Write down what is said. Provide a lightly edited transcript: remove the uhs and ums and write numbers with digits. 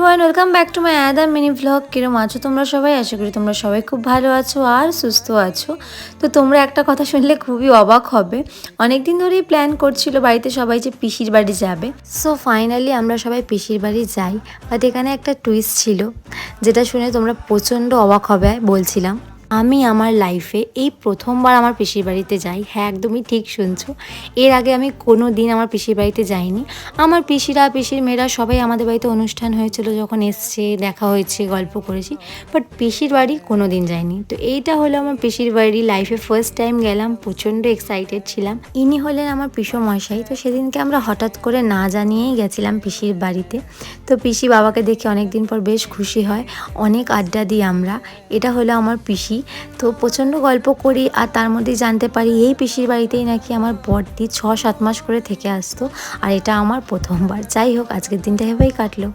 Everyone, welcome back to my other mini vlog. কিরম আছো তোমরা সবাই? আশা করি তোমরা সবাই খুব ভালো আছো আর সুস্থ আছো। তো তোমরা একটা কথা শুনলে খুবই অবাক হবে। অনেক দিন ধরেই প্ল্যান করছিল বাড়িতে সবাই যে পিসির বাড়ি যাবে। সো ফাইনালি আমরা সবাই পিসির বাড়ি যাই। বাট এখানে একটা টুইস্ট ছিল, যেটা শুনে তোমরা প্রচণ্ড অবাক হবে বলছিলাম। আমি আমার লাইফে এই প্রথমবার আমার পিসির বাড়িতে যাই। হ্যাঁ, একদমই ঠিক শুনছো। এর আগে আমি কোনো দিন আমার পিসির বাড়িতে যাইনি। আমার পিসিরা, পিসির মেয়েরা সবাই আমাদের বাড়িতে অনুষ্ঠান হয়েছিল, যখন এসছে দেখা হয়েছে, গল্প করেছি। বাট পিসির বাড়ি কোনো দিন যাইনি। তো এইটা হলো আমার পিসির বাড়ি, লাইফে ফার্স্ট টাইম গেলাম, প্রচণ্ড এক্সাইটেড ছিলাম। ইনি হলেন আমার পিসোমশাই। তো সেদিনকে আমরা হঠাৎ করে না জানিয়েই গেছিলাম পিসির বাড়িতে। তো পিসি বাবাকে দেখে অনেক দিন পর বেশ খুশি হয়, অনেক আড্ডা দিই আমরা। এটা হলো আমার পিসি। তো প্রচণ্ড গল্প করি, আর তার মধ্যেই জানতে পারি এই পিসির বাড়িতেই নাকি আমার বড়দি 6-7 মাস করে থেকে আসতো, আর এটা আমার প্রথমবার। যাই হোক, আজকের দিনটা এভাবেই কাটলো।